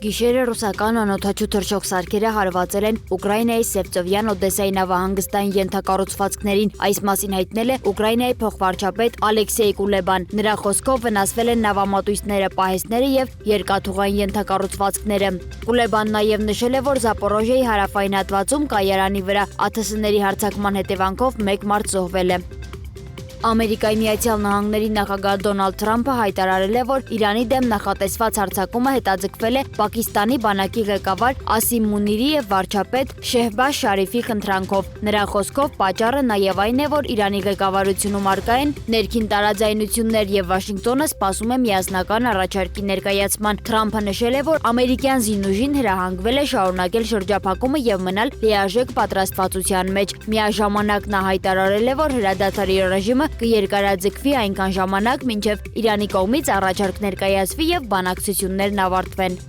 Գիշերը ռուսական անօդաչու թռչող սարքերը հարվածել են Ուկրաինայի Սևծովյան Օդեսայի նավահանգստային ենթակառուցվածքներին, այս մասին հայտնել է Ուկրաինայի փոխվարչապետ Ալեքսեյ Կուլեբան։ Նրա խոսքով վնասվել են նավամատույցները, պահեստները եւ երկաթուղային ենթակառուցվածքները։ Կուլեբան նաեւ նշել է, որ Զապորոժիայի հարավային հատվածում կայարանի վրա ԱԹՍ-ների հարձակման հետևանքով 1 մարդ զոհվել է։ Ամերիկայի Միացյալ Նահանգների նախագահ Դոնալդ Թրամփը հայտարարել է, որ Իրանի դեմ նախատեսված հարձակումը հետաձգվել է Պակիստանի բանակի ղեկավար Ասիմ Մունիրի եւ վարչապետ Շեհբազ Շարիֆի խնդրանքով։ Նրա խոսքով պատճառը նաեւ այն է, որ Իրանի ղեկավարությունում արկա են ներքին տարաձայնություններ եւ Վաշինգտոնը սպասում է միասնական առաջարկի ներկայացման։ Թրամփը նշել է, որ ամերիկյան զինուժին հրահանգվել է շարունակել շրջափակումը եւ մնալ լիարժեք պատրաստվածության մեջ։ Միաժամանակ նա հայտարարել է, որ հրադադարի ռեժիմը կերկարաձգվի այնքան ժամանակ, մինչև Իրանի կողմից առաջարկ ներկայացվի եւ բանակցություններն ավարտվեն։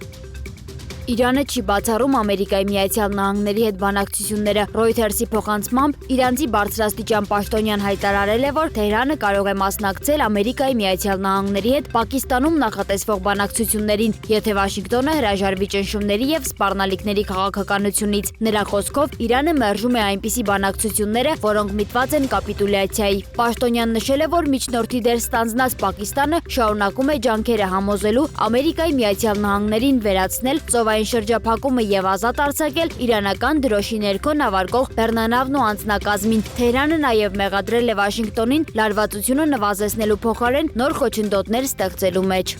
Իրանը չի բացառում Ամերիկայի Միացյալ Նահանգների հետ բանակցությունները։ Reuters-ի փոխանցմամբ իրանցի բարձրաստիճան պաշտոնյան հայտարարել է, որ Թեհրանը կարող է մասնակցել Ամերիկայի Միացյալ Նահանգների հետ Պակիստանում նախատեսվող բանակցություններին, եթե Վաշինգտոնը հրաժարվի ճնշումների եւ սպառնալիքների քաղաքականությունից։ Նրա խոսքով Իրանը մերժում է այնպիսի բանակցությունները, որոնք միտված են կապիտուլյացիայի։ Պաշտոնյան նշել է, որ միջնորդի դեր ստանձնած Պակիստանը շարունակում է ջանքերը համոզելու Ամերիկայի Միացյալ Նահանգներին վերացնել ծովային շրջափակումը եւ ազատ արձակել իրանական դրոշի ներքո նավարկող բեռնանավն ու անձնակազմին։ Թեհրանը նաեւ մեղադրել է Վաշինգտոնին լարվածությունը նվազեցնելու փոխարեն նոր խոչընդոտներ ստեղծելու մեջ։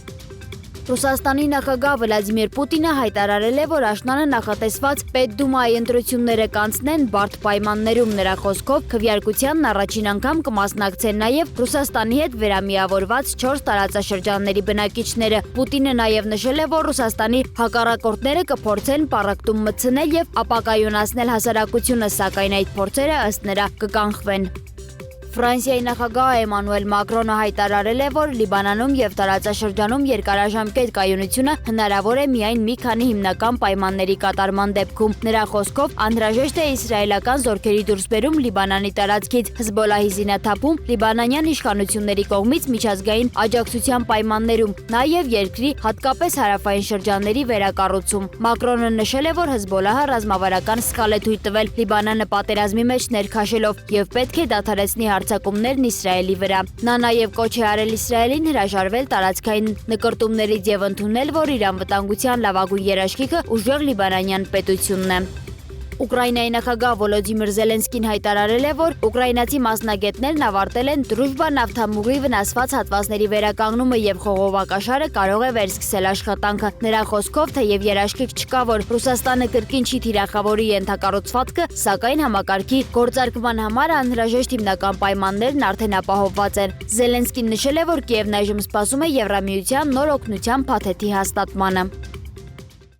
Ռուսաստանի նախագահ Վլադիմիր Պուտինը հայտարարել է, որ աշնանը նախատեսված Պետդումայի ընտրությունները կանցնեն բարդ պայմաններում։ Նրա խոսքով քվեարկությանն առաջին անգամ կմասնակցեն նաև Ռուսաստանի հետ վերամիավորված 4 տարածաշրջանների բնակիչները։ Պուտինը նաև նշել է, որ Ռուսաստանի հակառակորդները կփորձեն պառակտում մտցնել եւ ապակայունացնել հասարակությունը, սակայն այդ փորձերը ըստ նրա կկանխվեն։ Ֆրանսիայի նախագահ Էմանուել Մակրոնը հայտարարել է, որ Լիբանանում եւ տարածաշրջանում երկարաժամկետ կայունությունը հնարավոր է միայն մի քանի հիմնական պայմանների կատարման դեպքում։ Նրա խոսքով անհրաժեշտ է իսրայելական զորքերի դուրսբերում Լիբանանի տարածքից, Հեզբոլլահի զինաթափում լիբանանյան իշխանությունների կողմից միջազգային աջակցության պայմաններում, նաեւ երկրի հատկապես հարավային շրջանների վերակառուցում։ Մակրոնը նշել է, որ Հեզբոլլահը ռազմավարական սխալ է թույլ տվել Լիբանանը պատերազմի մեջ ներքաշելով եւ պետք է դադարեցնի հարձակումներն Իսրայելի վրա։ Նա նաև կոչ է արել Իսրայելին հրաժարվել տարածքային նկրտումներից եւ ընդունել, որ իր անվտանգության լավագույն երաշխիքը ուժեղ լիբանանյան պետությունն է։ Ուկրաինայի նախագահ Վոլոդիմիր Զելենսկին հայտարարել է, որ ուկրաինացի մասնագետներն ավարտել են Դրուժբա նավթամուղի վնասված հատվածների վերականգնումը եւ խողովակաշարը կարող է վերսկսել աշխատանքը։ Նրա խոսքով, թեև երաշխիք չկա, որ Ռուսաստանը կրկին չի թիրախավորի ենթակառուցվածքը, սակայն համակարգի գործարկման համար անհրաժեշտ հիմնական պայմաններն արդեն ապահովված են։ Զելենսկին նշել է, որ Կիևն այժմ սպասում է Եվրամիության նոր օգնության փաթեթի հաստատմանը։